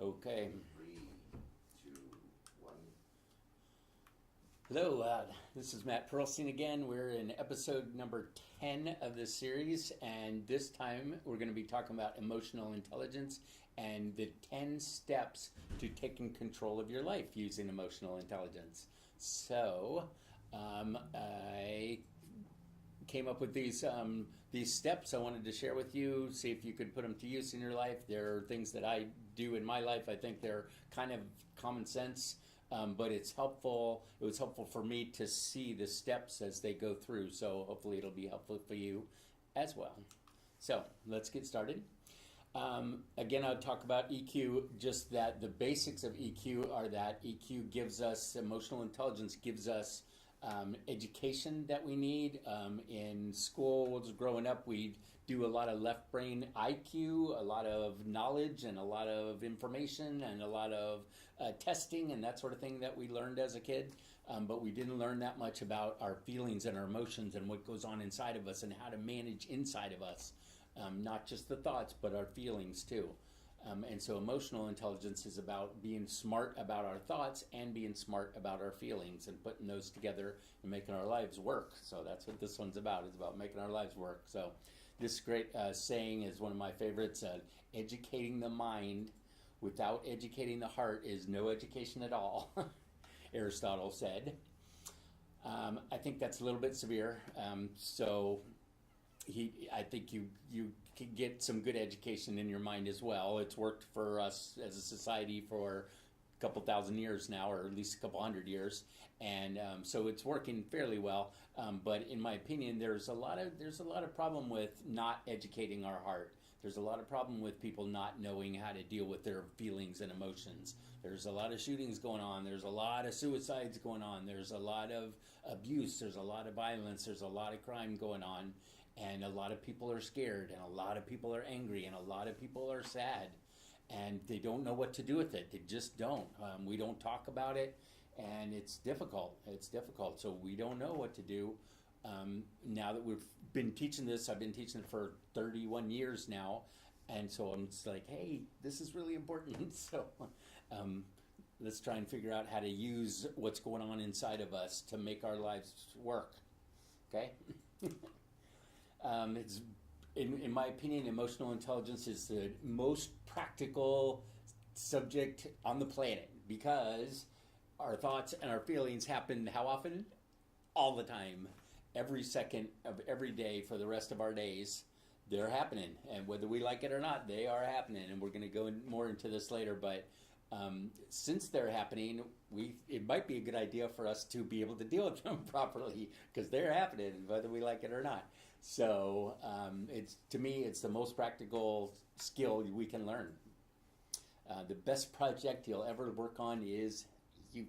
Okay. 3, 2, 1. Hello, this is Matt Perlstein again. We're in episode number 10 of this series, and this time we're going to be talking about emotional intelligence and the 10 steps to taking control of your life using emotional intelligence. So, I came up with these steps I wanted to share with you, see if you could put them to use in your life. There are things that I do in my life. I think they're kind of common sense, but it's helpful. It was helpful for me to see the steps as they go through, so hopefully it'll be helpful for you as well. So let's get started. Again, I'll talk about EQ, just that the basics of EQ are that EQ gives us, emotional intelligence gives us education that we need. In schools, growing up, we do a lot of left brain IQ, a lot of knowledge and a lot of information and a lot of testing and that sort of thing that we learned as a kid. But we didn't learn that much about our feelings and our emotions and what goes on inside of us and how to manage inside of us. Not just the thoughts, but our feelings too. And so emotional intelligence is about being smart about our thoughts and being smart about our feelings and putting those together and making our lives work. So that's what this one's about. It's about making our lives work. So this great saying is one of my favorites. Educating the mind without educating the heart is no education at all, Aristotle said. I think that's a little bit severe. I think you can get some good education in your mind as well. It's worked for us as a society for a couple thousand years now, or at least a couple hundred years, and so it's working fairly well. But in my opinion, there's a lot of problem with not educating our heart. There's a lot of problem with people not knowing how to deal with their feelings and emotions. There's a lot of shootings going on. There's a lot of suicides going on. There's a lot of abuse. There's a lot of violence. There's a lot of crime going on. And a lot of people are scared, and a lot of people are angry, and a lot of people are sad, and they don't know what to do with it. They just don't. We don't talk about it, and it's difficult. It's difficult, so we don't know what to do. Now that we've been teaching this, I've been teaching it for 31 years now, and so I'm just like, hey, this is really important. So let's try and figure out how to use what's going on inside of us to make our lives work, okay? It's in my opinion, emotional intelligence is the most practical subject on the planet because our thoughts and our feelings happen how often? All the time. Every second of every day for the rest of our days, they're happening. And whether we like it or not, they are happening. And we're going to go more into this later, but since they're happening, it might be a good idea for us to be able to deal with them properly because they're happening, whether we like it or not. So to me, it's the most practical skill we can learn. The best project you'll ever work on is you.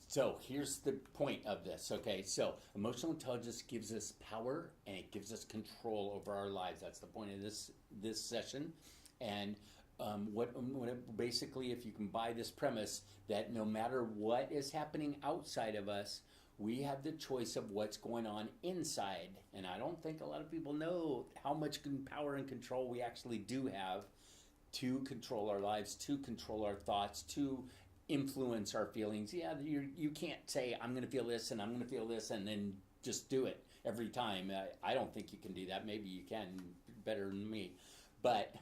So here's the point of this, okay? So emotional intelligence gives us power and it gives us control over our lives. That's the point of this session. And basically, if you can buy this premise that no matter what is happening outside of us, we have the choice of what's going on inside. And I don't think a lot of people know how much power and control we actually do have to control our lives, to control our thoughts, to influence our feelings. Yeah, you can't say, I'm going to feel this and I'm going to feel this and then just do it every time. I don't think you can do that. Maybe you can better than me. But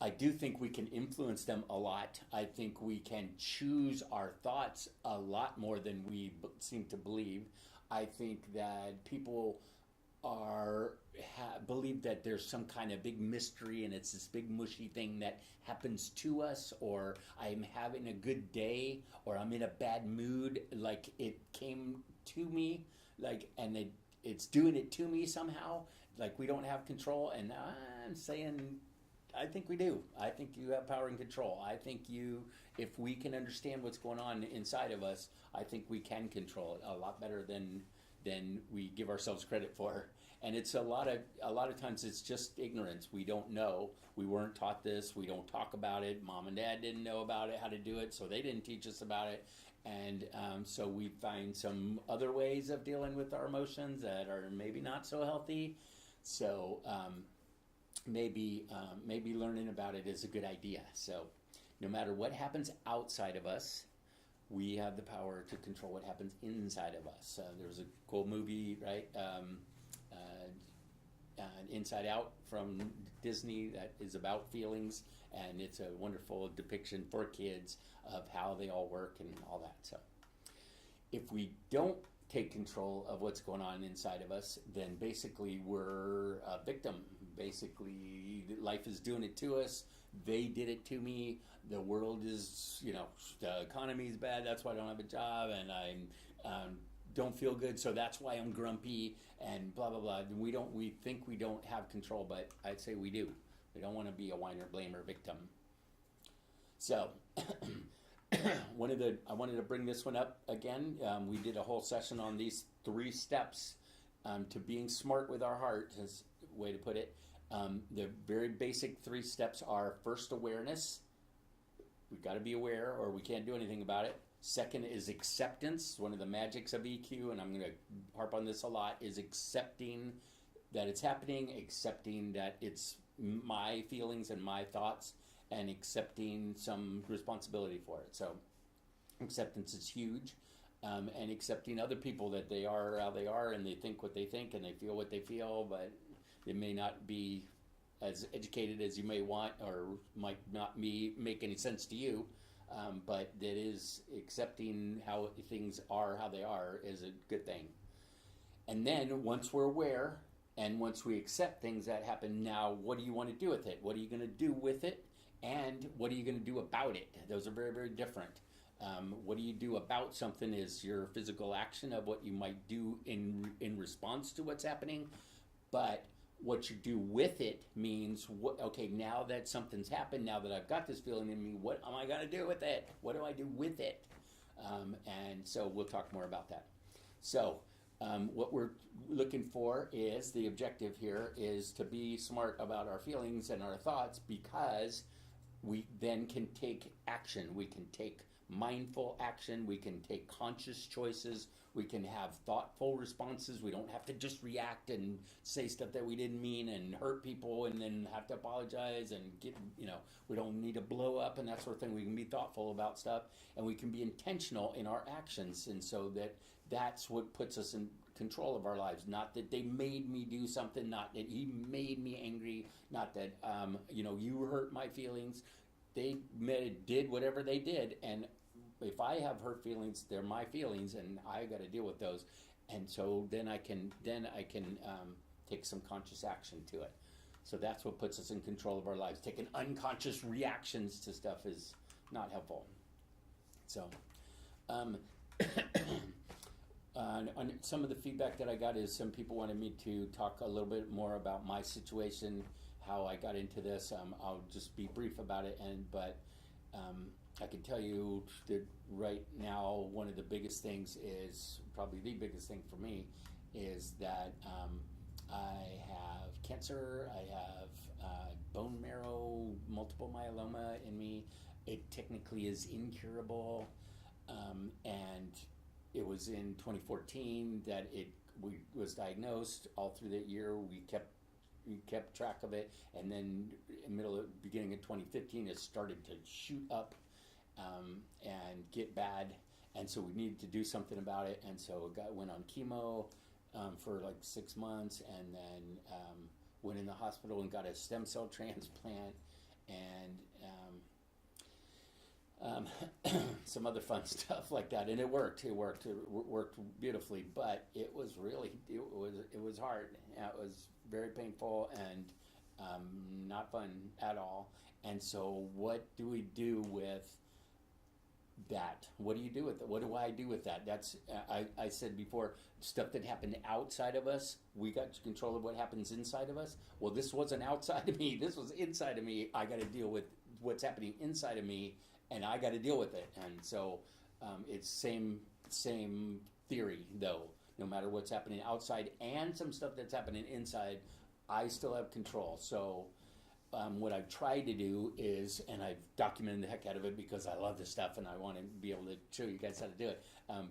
I do think we can influence them a lot. I think we can choose our thoughts a lot more than we seem to believe. I think that people believe that there's some kind of big mystery and it's this big mushy thing that happens to us, or I'm having a good day, or I'm in a bad mood, like it came to me, and it's doing it to me somehow, like we don't have control. And I'm saying, I think we do. I think you have power and control. I think if we can understand what's going on inside of us, I think we can control it a lot better than we give ourselves credit for. And it's a lot of times it's just ignorance. We don't know. We weren't taught this. We don't talk about it. Mom and dad didn't know about it, how to do it, so they didn't teach us about it. And so we find some other ways of dealing with our emotions that are maybe not so healthy. So maybe learning about it is a good idea. So no matter what happens outside of us, we have the power to control what happens inside of us. There was a cool movie, right? Inside Out from Disney that is about feelings, and it's a wonderful depiction for kids of how they all work and all that. So if we don't take control of what's going on inside of us, then basically we're a victim. Basically, life is doing it to us. They did it to me. The world is, the economy is bad. That's why I don't have a job, and I don't feel good. So that's why I'm grumpy, and blah blah blah. We think we don't have control, but I'd say we do. We don't want to be a whiner, blamer, victim. So. I wanted to bring this one up again. We did a whole session on these 3 steps to being smart with our heart, is a way to put it. The very basic 3 steps are: first, awareness. We've got to be aware or we can't do anything about it. Second is acceptance. One of the magics of EQ, and I'm going to harp on this a lot, is accepting that it's happening, accepting that it's my feelings and my thoughts, and accepting some responsibility for it. So acceptance is huge, and accepting other people, that they are how they are, and they think what they think, and they feel what they feel, but they may not be as educated as you may want, or might not make any sense to you, but that is accepting how things are, how they are, is a good thing. And then once we're aware, and once we accept things that happen, now what do you want to do with it? What are you going to do with it? And what are you going to do about it? Those are very, very different. What do you do about something is your physical action of what you might do in response to what's happening. But what you do with it means, okay, now that something's happened, now that I've got this feeling in me, what am I going to do with it? What do I do with it? And so we'll talk more about that. So what we're looking for is, the objective here is to be smart about our feelings and our thoughts, because we then can take action. We can take mindful action. We can take conscious choices. We can have thoughtful responses. We don't have to just react and say stuff that we didn't mean and hurt people and then have to apologize and we don't need to blow up and that sort of thing. We can be thoughtful about stuff, and we can be intentional in our actions. And so that's what puts us in control of our lives. Not that they made me do something, not that he made me angry, not that you hurt my feelings. They did whatever they did, and if I have hurt feelings, they're my feelings, and I got to deal with those. And so then I can take some conscious action to it. So that's what puts us in control of our lives. Taking unconscious reactions to stuff is not helpful. So. On some of the feedback that I got is some people wanted me to talk a little bit more about my situation, how I got into this. I'll just be brief about it, but I can tell you that right now one of the biggest things is, probably the biggest thing for me, is that I have cancer. I have bone marrow, multiple myeloma in me. It technically is incurable, and it was in 2014 that we was diagnosed. All through that year, we kept track of it, and then beginning of 2015, it started to shoot up and get bad, and so we needed to do something about it. And so went on chemo for like 6 months, and then went in the hospital and got a stem cell transplant, and some other fun stuff like that, and it worked beautifully, but it was hard. It was very painful and not fun at all. And so what do we do with that? What do you do with it? What do I do with that? That's I said before, stuff that happened outside of us, we got control of what happens inside of us. Well, this wasn't outside of me, this was inside of me. I got to deal with what's happening inside of me, and I got to deal with it. And so it's same theory, though. No matter what's happening outside and some stuff that's happening inside, I still have control. So what I've tried to do is, and I've documented the heck out of it because I love this stuff and I want to be able to show you guys how to do it,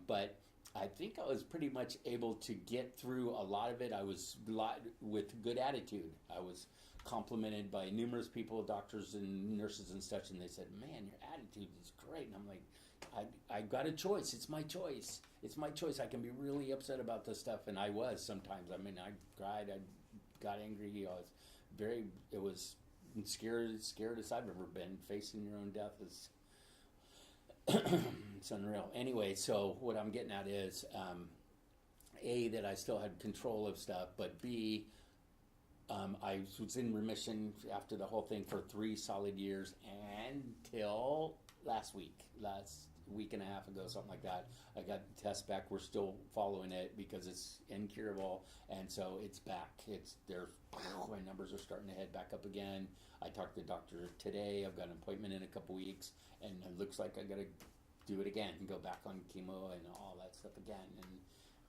but I think I was pretty much able to get through a lot of it. I was with good attitude. I was complimented by numerous people, doctors and nurses and such, and they said, "Man, your attitude is great." And I'm like, I got a choice. It's my choice. It's my choice. I can be really upset about this stuff, and I was sometimes. I mean, I cried. I got angry. It was scared as I've ever been. Facing your own death is it's unreal. Anyway, so what I'm getting at is, A, that I still had control of stuff, but B, I was in remission after the whole thing for 3 solid years until last week and a half ago, something like that. I got the test back. We're still following it because it's incurable, and so it's back. My numbers are starting to head back up again. I talked to the doctor today. I've got an appointment in a couple weeks, and it looks like I got to do it again and go back on chemo and all that stuff again.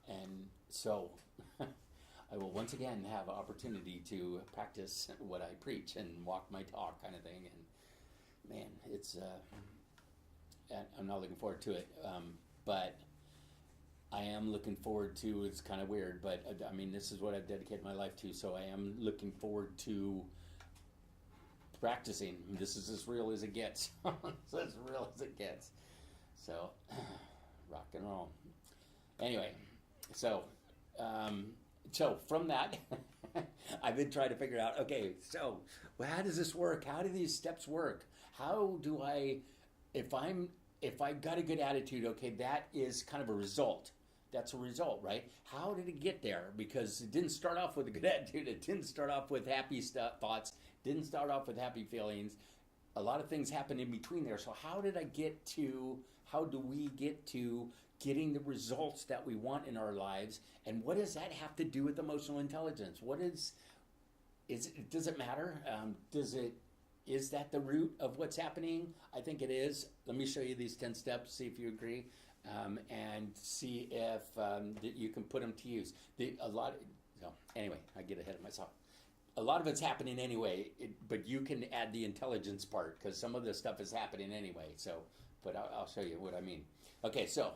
And so I will once again have an opportunity to practice what I preach and walk my talk, kind of thing. And man, it's I'm not looking forward to it, but I am looking forward to. It's kind of weird, but I mean, this is what I've dedicated my life to, so I am looking forward to practicing. This is as real as it gets. It's as real as it gets. So, rock and roll. Anyway, so from that, I've been trying to figure out, okay, so how does this work? How do these steps work? How do I, if I got a good attitude, okay, that is kind of a result. That's a result, right? How did it get there? Because it didn't start off with a good attitude. It didn't start off with happy thoughts. Didn't start off with happy feelings. A lot of things happened in between there. So how do we get to getting the results that we want in our lives? And what does that have to do with emotional intelligence? Does it matter? Is that the root of what's happening? I think it is. Let me show you these 10 steps, see if you agree, and see if you can put them to use. Anyway, I get ahead of myself. A lot of it's happening anyway, but you can add the intelligence part, because some of this stuff is happening anyway. So, but I'll show you what I mean. Okay, so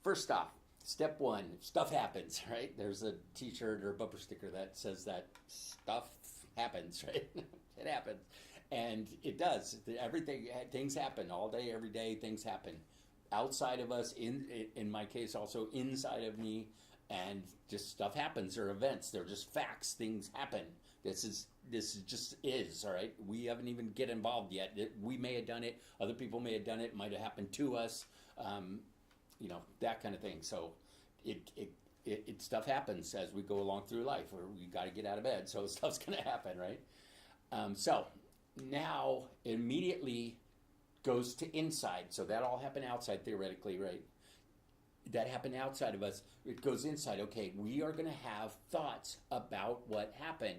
first off, step 1, stuff happens, right? There's a t-shirt or a bumper sticker that says that stuff happens, right? It happens, and it does. Things happen all day, every day. Things happen outside of us. In my case, also inside of me. And just stuff happens. They're events. They're just facts. Things happen. This just is, all right? We haven't even get involved yet. We may have done it. Other people may have done it. It might have happened to us. That kind of thing. So it stuff happens as we go along through life. Or we got to get out of bed. So stuff's going to happen, right? So now it immediately goes to inside. So that all happened outside theoretically, right? That happened outside of us. It goes inside. Okay, we are going to have thoughts about what happened.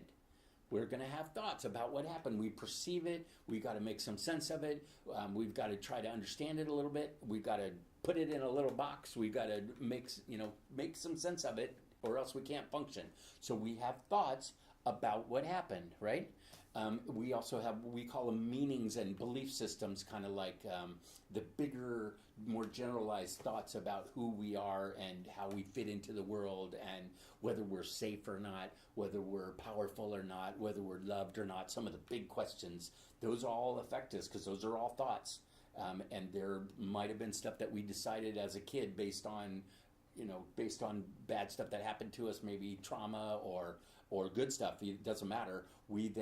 We're going to have thoughts about what happened. We perceive it. We've got to make some sense of it. We've got to try to understand it a little bit. We've got to put it in a little box. We've got to make some sense of it, or else we can't function. So we have thoughts about what happened, right? We also have what we call them meanings and belief systems, kind of like the bigger, more generalized thoughts about who we are and how we fit into the world, and whether we're safe or not, whether we're powerful or not, whether we're loved or not. Some of the big questions, those all affect us because those are all thoughts. And there might have been stuff that we decided as a kid based on bad stuff that happened to us, maybe trauma or good stuff. It doesn't matter. We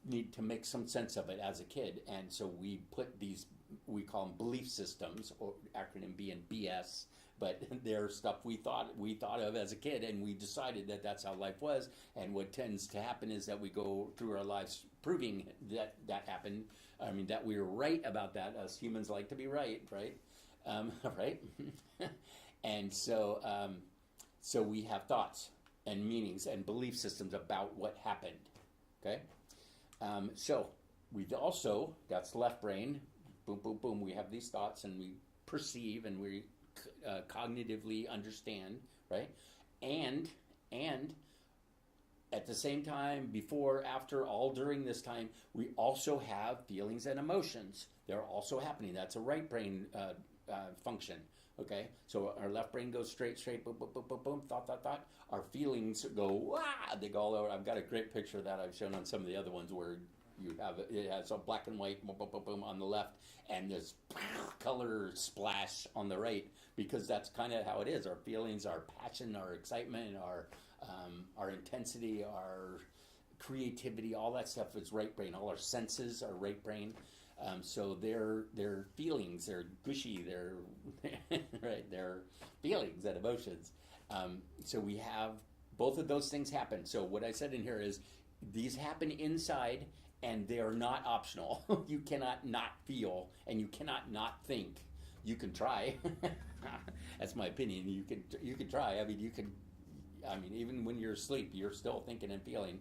need to make some sense of it as a kid, and so we put these, we call them belief systems, or acronym being BS, but they're stuff we thought of as a kid, and we decided that that's how life was. And what tends to happen is that we go through our lives proving that happened. I mean, that we were right about that. Us humans like to be right? Right? And so we have thoughts and meanings and belief systems about what happened. Okay? So we also, that's left brain, boom, boom, boom, we have these thoughts and we perceive and we cognitively understand, right? And at the same time, before, after, all during this time, we also have feelings and emotions. They're also happening. That's a right brain function. Okay, so our left brain goes straight, boom, boom, boom, boom, boom, thought. Our feelings go, wah, they go all over. I've got a great picture of that I've shown on some of the other ones where it has a black and white, boom, boom, boom, boom on the left, and this color splash on the right, because that's kind of how it is. Our feelings, our passion, our excitement, our intensity, our creativity, all that stuff is right brain. All our senses are right brain. So their feelings, they're gushy, they're right, they're feelings and emotions. So we have both of those things happen. So what I said in here is these happen inside, and they are not optional. You cannot not feel, and you cannot not think. You can try. That's my opinion. You can try. I mean, even when you're asleep, you're still thinking and feeling.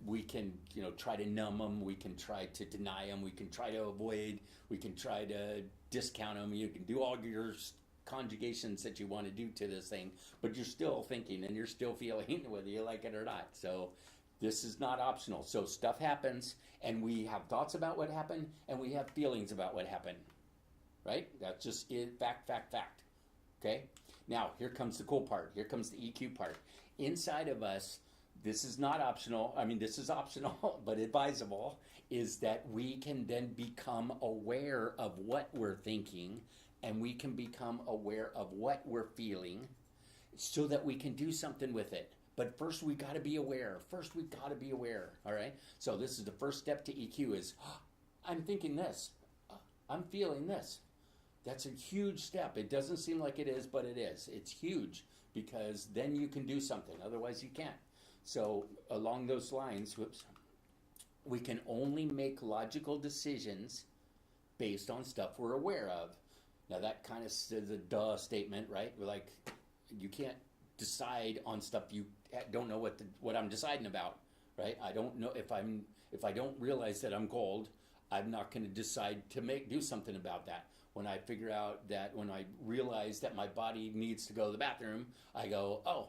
We can, try to numb them. We can try to deny them. We can try to avoid. We can try to discount them. You can do all your conjugations that you want to do to this thing, but you're still thinking and you're still feeling whether you like it or not. So this is not optional. So stuff happens, and we have thoughts about what happened, and we have feelings about what happened. Right? That's just it. Fact. Okay? Now, here comes the cool part. Here comes the EQ part. Inside of us, this is not optional. I mean, this is optional, but advisable, is that we can then become aware of what we're thinking, and we can become aware of what we're feeling so that we can do something with it. But first, we got to be aware. All right? So this is the first step to EQ is, I'm thinking this. I'm feeling this. That's a huge step. It doesn't seem like it is, but it is. It's huge, because then you can do something. Otherwise, you can't. So along those lines, we can only make logical decisions based on stuff we're aware of. Now that kind of is a duh statement, right? We're like, you can't decide on stuff you don't know what I'm deciding about, right? I don't know if I don't realize that I'm cold, I'm not going to decide to do something about that. When I figure out that, when I realize that my body needs to go to the bathroom, I go, oh,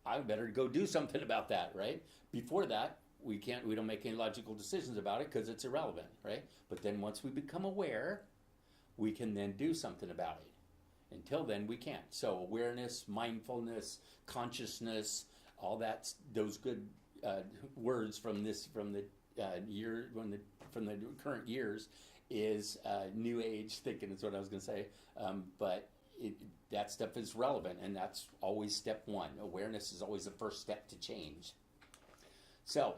I better go do something about that, right? Before that, we don't make any logical decisions about it because it's irrelevant, right? But then once we become aware, we can then do something about it. Until then, we can't. So awareness, mindfulness, consciousness, all that, those good words from the current years is new age thinking is what I was going to say. But that stuff is relevant, and that's always step one. Awareness is always the first step to change. So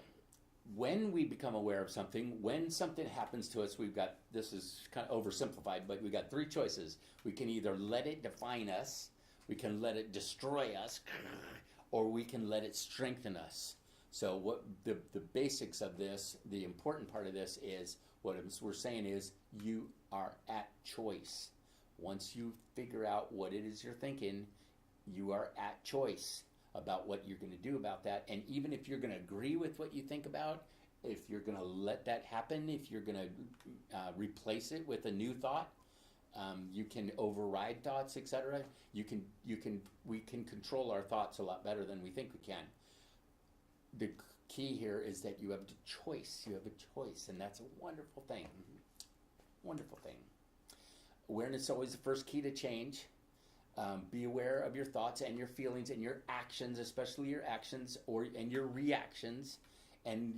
when we become aware of something, when something happens to us, this is kind of oversimplified, but we've got three choices. We can either let it define us, we can let it destroy us, or we can let it strengthen us. So what the basics of this, the important part of this is, what we're saying is, you are at choice. Once you figure out what it is you're thinking, you are at choice about what you're going to do about that. And even if you're going to agree with what you think about, if you're going to let that happen, if you're going to replace it with a new thought, you can override thoughts, etc. We can control our thoughts a lot better than we think we can. The key here is that you have a choice. You have a choice, and that's a wonderful thing. Wonderful thing. Awareness is always the first key to change. Be aware of your thoughts and your feelings and your actions, especially your actions and your reactions. And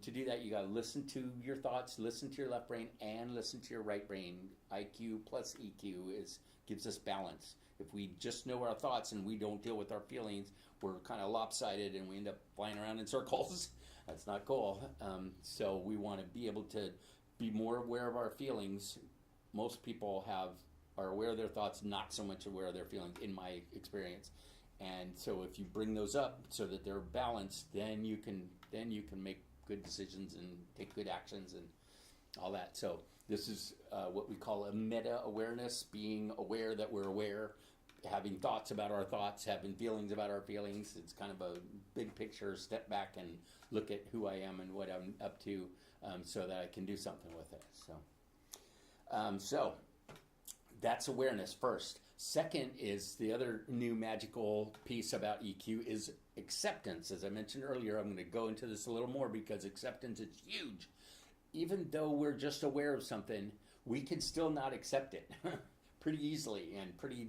to do that, you got to listen to your thoughts, listen to your left brain, and listen to your right brain. IQ plus EQ gives us balance. If we just know our thoughts and we don't deal with our feelings, we're kind of lopsided and we end up flying around in circles. That's not cool. So we want to be able to be more aware of our feelings. Most people are aware of their thoughts, not so much aware of their feelings, in my experience. And so if you bring those up so that they're balanced, then you can make good decisions and take good actions and all that. So this is what we call a meta-awareness, being aware that we're aware, having thoughts about our thoughts, having feelings about our feelings. It's kind of a big picture, step back and look at who I am and what I'm up to, so that I can do something with it. So that's awareness first. Second is the other new magical piece about EQ is acceptance. As I mentioned earlier, I'm going to go into this a little more because acceptance is huge. Even though we're just aware of something, we can still not accept it. pretty easily and pretty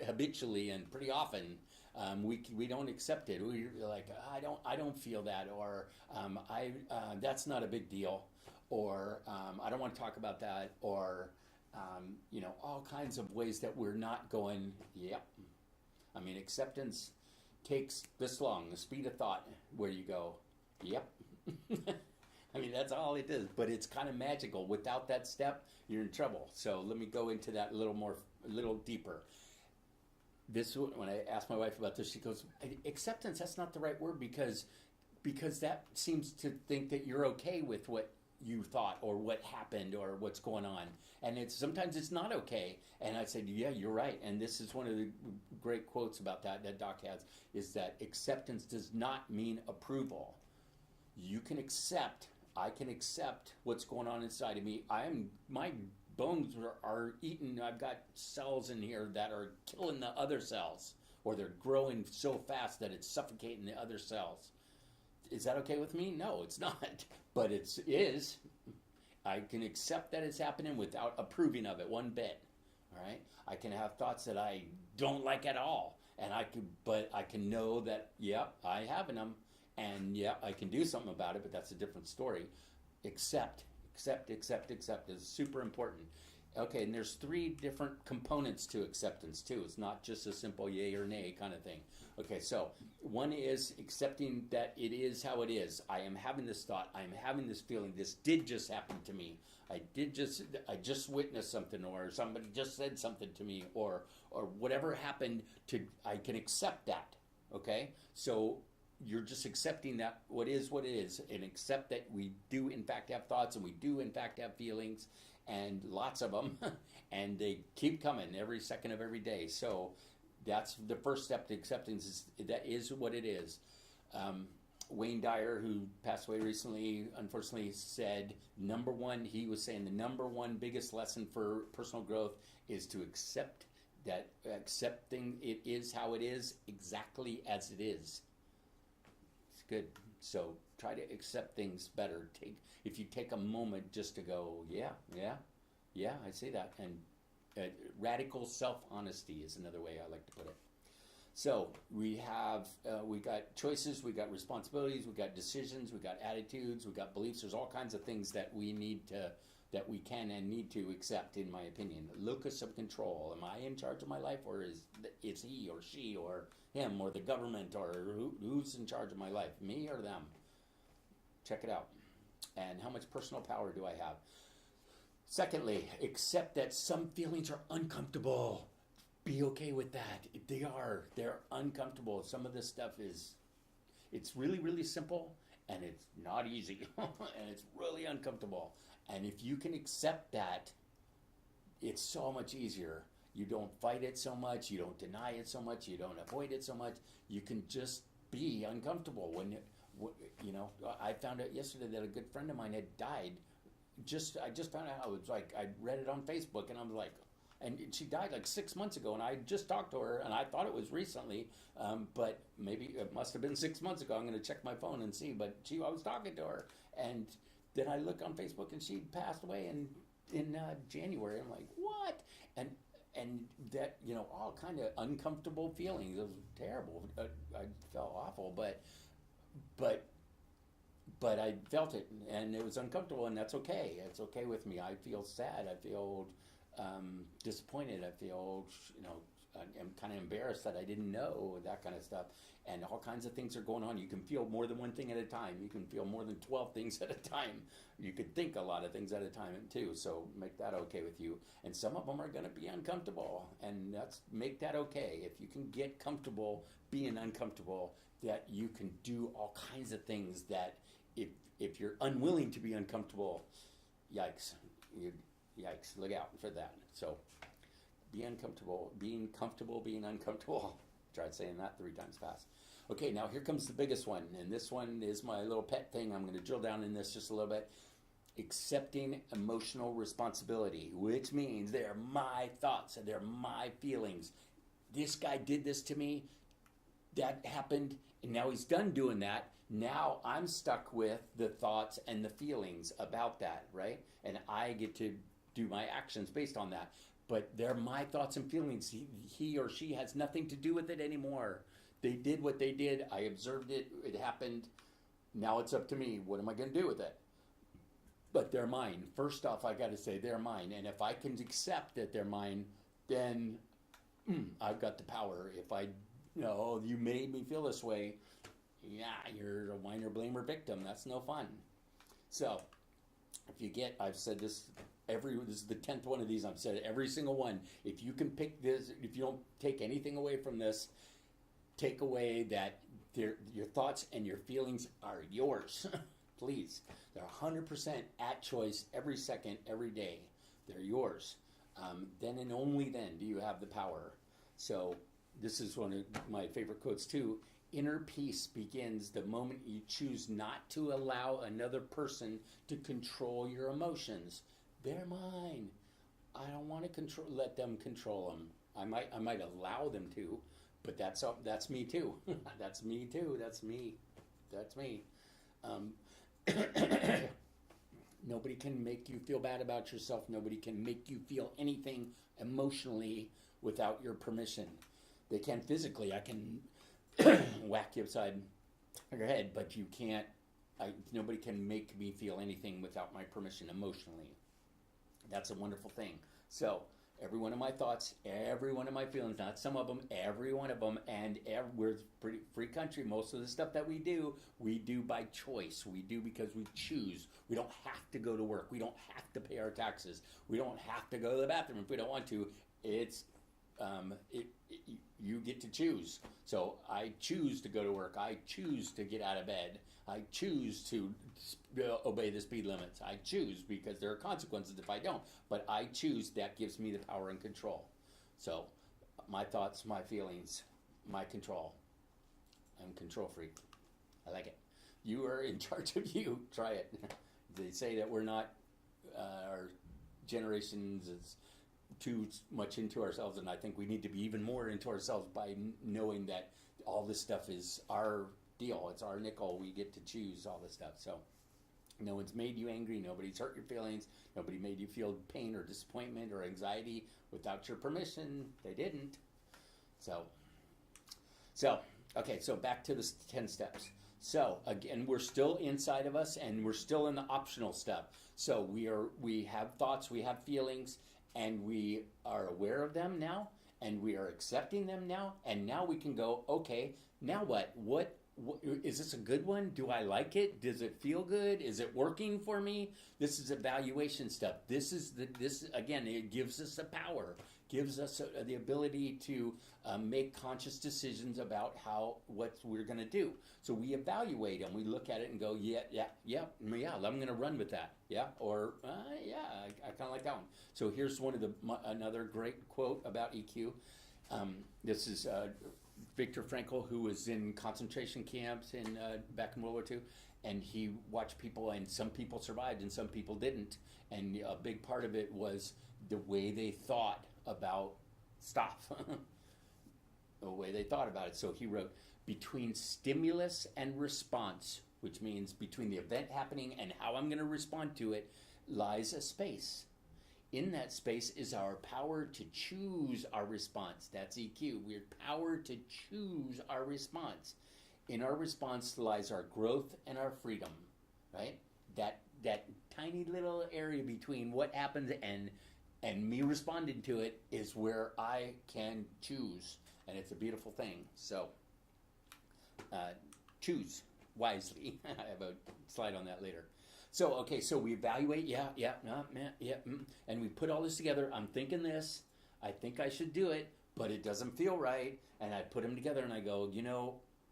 habitually and pretty often. We don't accept it. We're like, I don't feel that, or that's not a big deal, or I don't want to talk about that, or all kinds of ways that we're not going. Yep. I mean, acceptance takes this long, the speed of thought, where you go, yep. I mean, that's all it is, but it's kind of magical. Without that step, you're in trouble. So let me go into that a little deeper. This, when I asked my wife about this, she goes, acceptance, that's not the right word, because that seems to think that you're okay with what you thought or what happened or what's going on, and sometimes it's not okay. And I said, yeah, you're right. And this is one of the great quotes about that Doc has, is that acceptance does not mean approval. I can accept what's going on inside of me. My bones are eaten. I've got cells in here that are killing the other cells, or they're growing so fast that it's suffocating the other cells. Is that okay with me? No, it's not. But it is. I can accept that it's happening without approving of it one bit. All right. I can have thoughts that I don't like at all, but I can know that, I have them, and I can do something about it. But that's a different story. Accept is super important. Okay, and there's 3 different components to acceptance too. It's not just a simple yay or nay kind of thing. Okay, so one is accepting that it is how it is. I am having this thought. I am having this feeling. This did just happen to me. I just witnessed something, or somebody just said something to me, or whatever happened I can accept that. Okay, so you're just accepting that what it is, and accept that we do in fact have thoughts, and we do in fact have feelings, and lots of them, and they keep coming every second of every day. So that's the first step to acceptance, that is what it is. Wayne Dyer, who passed away recently, unfortunately said, he was saying the number one biggest lesson for personal growth is to accepting it is how it is, exactly as it is. Good. So try to accept things better. If you take a moment just to go, I see that. And radical self-honesty is another way I like to put it. So we got choices, we got responsibilities, we got decisions, we got attitudes, we got beliefs. There's all kinds of things that we can and need to accept, in my opinion. Locus of control. Am I in charge of my life, or is he or she or him or the government, or who's in charge of my life, me or them? Check it out. And how much personal power do I have? Secondly, accept that some feelings are uncomfortable. Be okay with that. They're uncomfortable. Some of this stuff it's really, really simple, and it's not easy, and it's really uncomfortable. And if you can accept that, it's so much easier. You don't fight it so much. You don't deny it so much. You don't avoid it so much. You can just be uncomfortable. I found out yesterday that a good friend of mine had died. I just found out. It was like, I read it on Facebook, and I was like, and she died like 6 months ago, and I just talked to her, and I thought it was recently, but maybe it must have been 6 months ago. I'm going to check my phone and see, but I was talking to her, and then I look on Facebook, and she passed away in January. I'm like, what? And that, all kind of uncomfortable feelings. It was terrible. I felt awful, but I felt it, and it was uncomfortable, and that's okay. It's okay with me. I feel sad. I feel disappointed. I feel, I'm kind of embarrassed that I didn't know, that kind of stuff. And all kinds of things are going on. You can feel more than one thing at a time. You can feel more than 12 things at a time. You could think a lot of things at a time too. So make that okay with you. And some of them are going to be uncomfortable, and make that okay. If you can get comfortable being uncomfortable, that you can do all kinds of things that if you're unwilling to be uncomfortable, yikes, look out for that. So be uncomfortable, being comfortable, being uncomfortable. Tried saying that 3 times fast. Okay, now here comes the biggest one, and this one is my little pet thing. I'm going to drill down in this just a little bit. Accepting emotional responsibility, which means they're my thoughts and they're my feelings. This guy did this to me, that happened, and now he's done doing that. Now I'm stuck with the thoughts and the feelings about that, right? And I get to do my actions based on that. but they're my thoughts and feelings. He or she has nothing to do with it anymore. They did what they did. I observed it. It happened. Now it's up to me. What am I going to do with it? But they're mine. First off, I got to say they're mine. And if I can accept that they're mine, then I've got the power. If I, you made me feel this way, yeah, you're a whiner, blamer, victim. That's no fun. So, if you get, I've said this this is the 10th one of these. I've said it every single one. If you can pick this, if you don't take anything away from this, take away that your thoughts and your feelings are yours. Please. They're 100% at choice every second, every day. They're yours. Then and only then do you have the power. So this is one of my favorite quotes too. Inner peace begins the moment you choose not to allow another person to control your emotions. They're mine. I don't want to let them control them. I might allow them to, but that's me too. That's me too. That's me. That's me. Nobody can make you feel bad about yourself. Nobody can make you feel anything emotionally without your permission. They can physically. I can whack you upside your head, but you can't. Nobody can make me feel anything without my permission emotionally. That's a wonderful thing. So every one of my thoughts, every one of my feelings, not some of them, every one of them, and we're a pretty free country. Most of the stuff that we do by choice. We do because we choose. We don't have to go to work. We don't have to pay our taxes. We don't have to go to the bathroom if we don't want to. You get to choose. So I choose to go to work. I choose to get out of bed. I choose to obey the speed limits. I choose because there are consequences if I don't. But I choose. That gives me the power and control. So my thoughts, my feelings, my control. I'm a control freak. I like it. You are in charge of you. Try it. They say that we're not, our generations is too much into ourselves, and I think we need to be even more into ourselves by knowing that all this stuff is our deal. It's our nickel. We get to choose all this stuff. So no one's made you angry. Nobody's hurt your feelings. Nobody made you feel pain or disappointment or anxiety without your permission. They didn't. So okay, so back to the 10 steps. So again, we're still inside of us, and we're still in the optional stuff. So we have thoughts, we have feelings, and we are aware of them now, and we are accepting them now, and now we can go, okay, now what? What is this a good one? Do I like it? Does it feel good? Is it working for me? This is evaluation stuff. This again, it gives us the power, gives us the ability to make conscious decisions about what we're going to do. So we evaluate and we look at it and go, yeah, I'm going to run with that. Yeah, or I kind of like that one. So here's another great quote about EQ. This is Viktor Frankl, who was in concentration camps back in World War II, and he watched people, and some people survived and some people didn't. And a big part of it was the way they thought about stuff, the way they thought about it. So he wrote, between stimulus and response, which means between the event happening and how I'm going to respond to it, lies a space. In that space is our power to choose our response. That's EQ. We're power to choose our response. In our response lies our growth and our freedom, right? That tiny little area between what happens and me responding to it is where I can choose. And it's a beautiful thing. So choose wisely. I have a slide on that later. So, okay, so we evaluate, and we put all this together. I'm thinking this. I think I should do it, but it doesn't feel right. And I put them together and I go,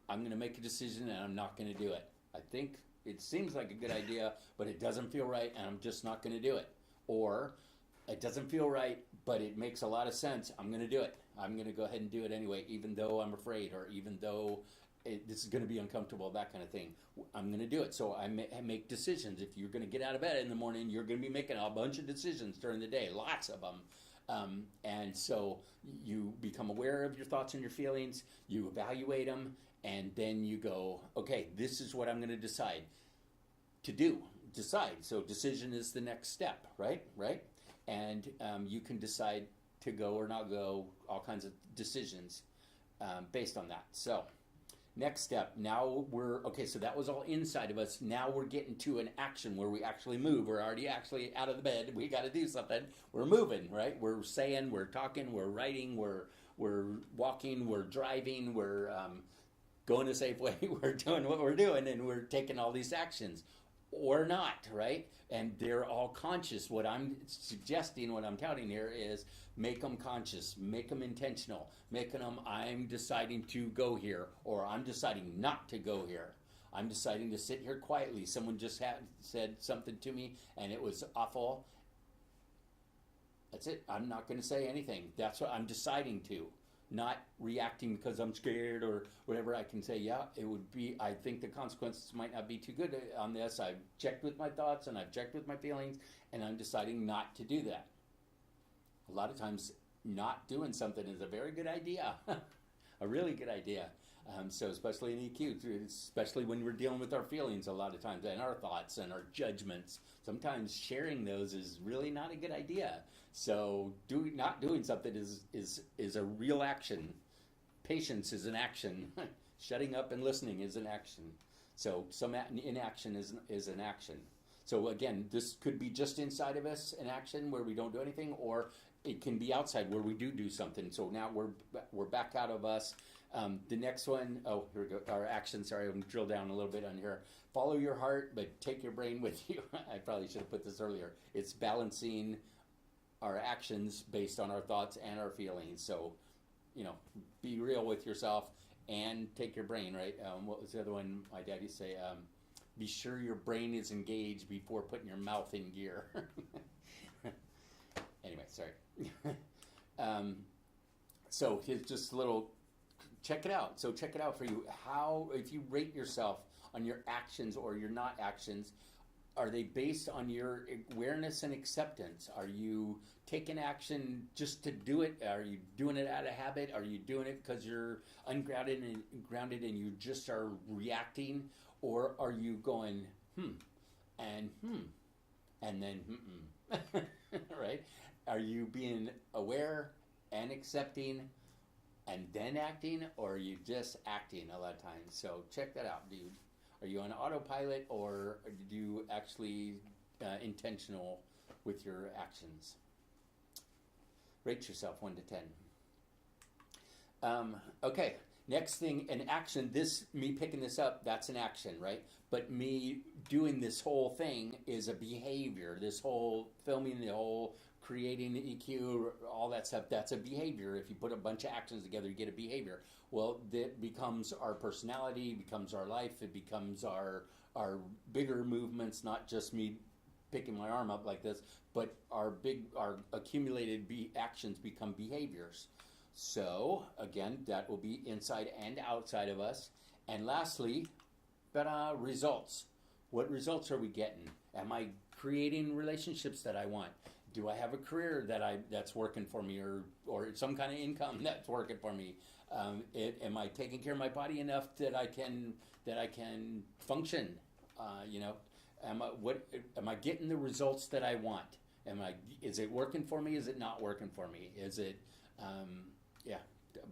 I'm going to make a decision and I'm not going to do it. I think it seems like a good idea, but it doesn't feel right and I'm just not going to do it. Or it doesn't feel right, but it makes a lot of sense. I'm going to do it. I'm going to go ahead and do it anyway, even though I'm afraid or even though this is going to be uncomfortable, that kind of thing. I'm going to do it. So I make decisions. If you're going to get out of bed in the morning, you're going to be making a bunch of decisions during the day, lots of them. And so you become aware of your thoughts and your feelings, you evaluate them, and then you go, okay, this is what I'm going to decide to do. Decide. So decision is the next step, right? And you can decide to go or not go, all kinds of decisions based on that. So next step, now okay, so that was all inside of us. Now we're getting to an action where we actually move. We're already actually out of the bed. We got to do something. We're moving, right? We're saying, we're talking, we're writing, we're walking, we're driving, we're going to Safeway, we're doing what we're doing, and we're taking all these actions. Or not, right? And they're all conscious. What I'm suggesting, what I'm touting here is make them conscious, make them intentional, making them, I'm deciding to go here, or I'm deciding not to go here. I'm deciding to sit here quietly. Someone just said something to me and it was awful. That's it. I'm not going to say anything. That's what I'm deciding to. Not reacting because I'm scared or whatever. I can say, yeah, it would be, I think the consequences might not be too good on this. I've checked with my thoughts and I've checked with my feelings, and I'm deciding not to do that. A lot of times, not doing something is a very good idea, a really good idea. So especially in EQ, especially when we're dealing with our feelings a lot of times, and our thoughts and our judgments, sometimes sharing those is really not a good idea. So not doing something is a real action. Patience is an action. Shutting up and listening is an action. So some inaction is an action. So again, this could be just inside of us, an action where we don't do anything, or it can be outside where we do something. So now we're back out of us. The next one, oh, here we go. Our action, sorry, I'm going to drill down a little bit on here. Follow your heart, but take your brain with you. I probably should have put this earlier. It's balancing our actions based on our thoughts and our feelings. So, be real with yourself and take your brain, right? What was the other one my dad used to say? Be sure your brain is engaged before putting your mouth in gear. Anyway, sorry. So here's just a little, check it out. So check it out for you. How, if you rate yourself on your actions or your not actions, are they based on your awareness and acceptance? Are you taking action just to do it? Are you doing it out of habit? Are you doing it because you're ungrounded and you just are reacting? Or are you going, and then right? Are you being aware and accepting and then acting, or are you just acting a lot of times? So check that out. Are you on autopilot, or do you actually intentional with your actions? Rate yourself 1 to 10. Okay, next thing, an action. Me picking this up, that's an action, right? But me doing this whole thing is a behavior. This whole filming, the whole creating the EQ, all that stuff, that's a behavior. If you put a bunch of actions together, you get a behavior. Well, that becomes our personality, becomes our life, it becomes our bigger movements, not just me picking my arm up like this, but our accumulated actions become behaviors. So, again, that will be inside and outside of us. And lastly, results. What results are we getting? Am I creating relationships that I want? Do I have a career that's working for me, or some kind of income that's working for me? Am I taking care of my body enough that I can function? Am I getting the results that I want? Is it working for me? Is it not working for me? Is it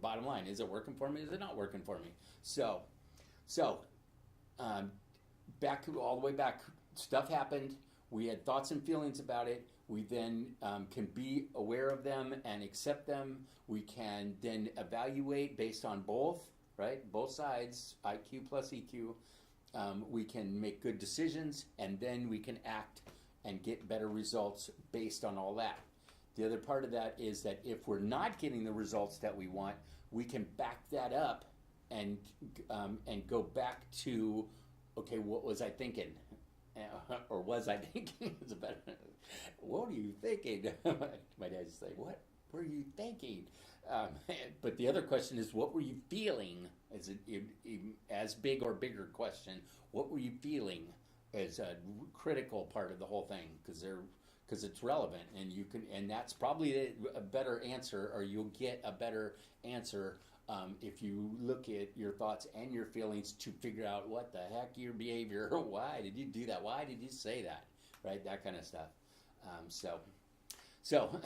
bottom line, is it working for me? Is it not working for me? So all the way back, stuff happened. We had thoughts and feelings about it. We then can be aware of them and accept them. We can then evaluate based on both, right? Both sides, IQ plus EQ. We can make good decisions, and then we can act and get better results based on all that. The other part of that is that if we're not getting the results that we want, we can back that up and go back to, okay, what was I thinking? Or was I thinking? What are you thinking? My dad used to say, what were you thinking? But the other question is, what were you feeling? Is it as big or bigger question? What were you feeling is a critical part of the whole thing, because it's relevant, and that's probably a better answer, or you'll get a better answer if you look at your thoughts and your feelings to figure out what the heck your behavior, why did you do that? Why did you say that? Right? That kind of stuff. So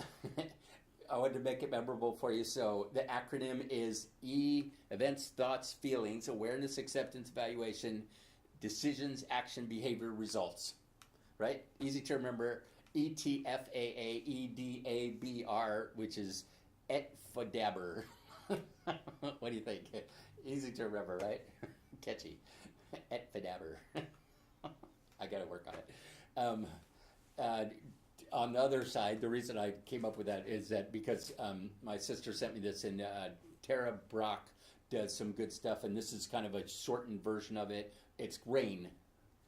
I wanted to make it memorable for you. So the acronym is E, events, thoughts, feelings, awareness, acceptance, evaluation, decisions, action, behavior, results. Right? Easy to remember. ETFAAEDABR, which is etfadaber. What do you think? Easy to remember, right? Catchy. Etfadaber. I got to work on it. On the other side, the reason I came up with that is that because my sister sent me this, and Tara Brock does some good stuff, and this is kind of a shortened version of it. It's RAIN,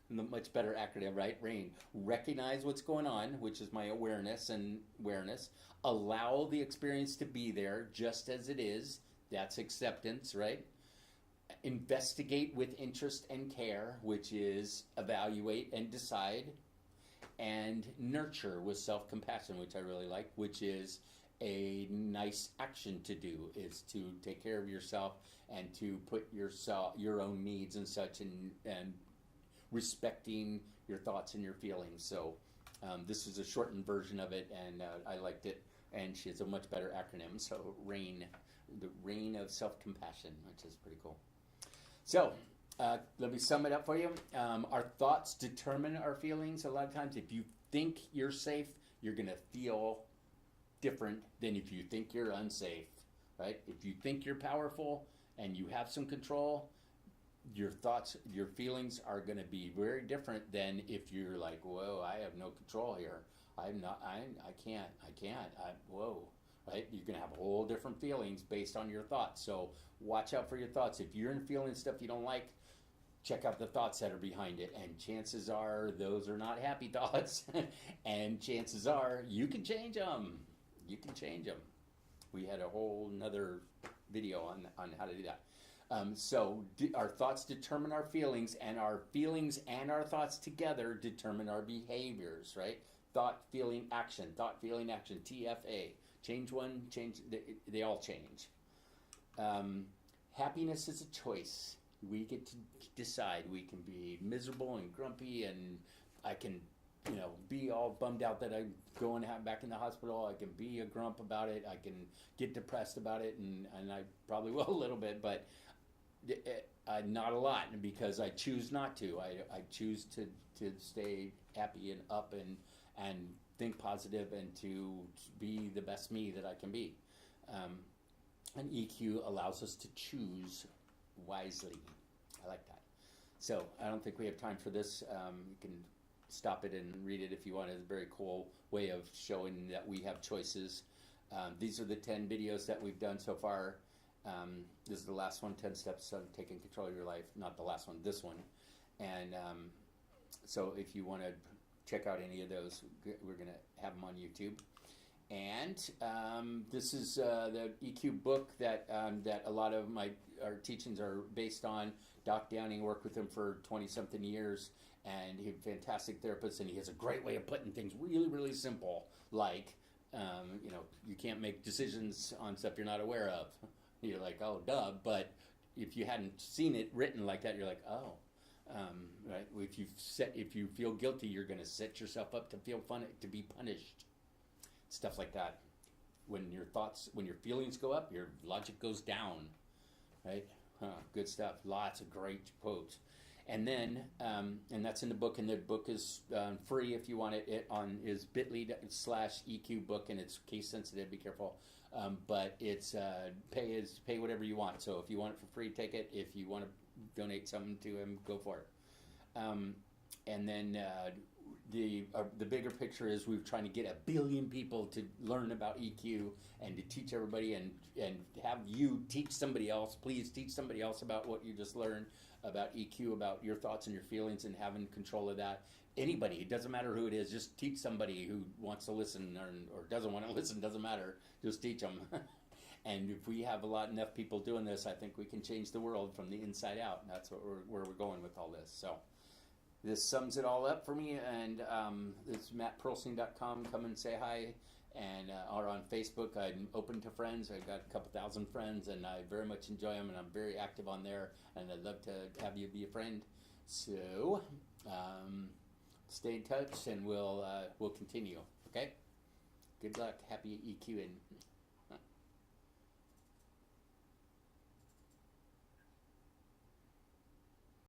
much better acronym, right? RAIN. Recognize what's going on, which is my awareness and awareness. Allow the experience to be there just as it is. That's acceptance, right? Investigate with interest and care, which is evaluate and decide. And nurture with self-compassion, which I really like, which is a nice action to do, is to take care of yourself and to put your own needs and such, and respecting your thoughts and your feelings. So this is a shortened version of it, and I liked it, and she has a much better acronym. So RAIN, the reign of self-compassion, which is pretty cool. So let me sum it up for you. Our thoughts determine our feelings. A lot of times, if you think you're safe, you're going to feel different than if you think you're unsafe, right? If you think you're powerful and you have some control, your thoughts, your feelings are going to be very different than if you're like, whoa, I have no control here. I can't, whoa, right? You're going to have whole different feelings based on your thoughts. So watch out for your thoughts. If you're feeling stuff you don't like, check out the thoughts that are behind it, and chances are those are not happy thoughts, and chances are you can change them. You can change them. We had a whole nother video on how to do that. So our thoughts determine our feelings, and our feelings and our thoughts together determine our behaviors, right? Thought, feeling, action. Thought, feeling, action. TFA. Change one, change. They all change. Happiness is a choice. We get to decide. We can be miserable and grumpy, and I can, be all bummed out that I'm going back in the hospital. I can be a grump about it. I can get depressed about it, and I probably will a little bit, but not a lot, because I choose not to. I choose to stay happy and up and think positive and to be the best me that I can be. And EQ allows us to choose wisely. I like that. So I don't think we have time for this. You can stop it and read it if you want. It's a very cool way of showing that we have choices. These are the 10 videos that we've done so far. This is the last one, 10 steps on taking control of your life. Not the last one, this one. And so if you want to check out any of those, we're going to have them on YouTube. And this is the EQ book that a lot of our teachings are based on. Doc Downing worked with him for 20-something years, and he's a fantastic therapist, and he has a great way of putting things really, really simple, like, you can't make decisions on stuff you're not aware of. You're like, oh, duh, but if you hadn't seen it written like that, you're like, oh. Right? If you feel guilty, you're going to set yourself up to to be punished. Stuff like that. When your feelings go up, your logic goes down, right? Good stuff. Lots of great quotes. And then, and that's in the book, and the book is free if you want it. It is bit.ly/EQ book, and it's case sensitive. Be careful. But it's pay whatever you want. So if you want it for free, take it. If you want to donate something to him, go for it. And then the bigger picture is we're trying to get 1 billion people to learn about EQ and to teach everybody, and have you teach somebody else. Please teach somebody else about what you just learned about EQ, about your thoughts and your feelings, and having control of that. Anybody, it doesn't matter who it is, just teach somebody who wants to listen or doesn't want to listen, doesn't matter, just teach them. And if we have enough people doing this, I think we can change the world from the inside out, and that's where we're going with all this. So this sums it all up for me, and it's mattperlstein.com. Come and say hi, and or on Facebook. I'm open to friends. I've got a couple thousand friends, and I very much enjoy them, and I'm very active on there, and I'd love to have you be a friend. So stay in touch, and we'll continue. Okay. Good luck. Happy EQing.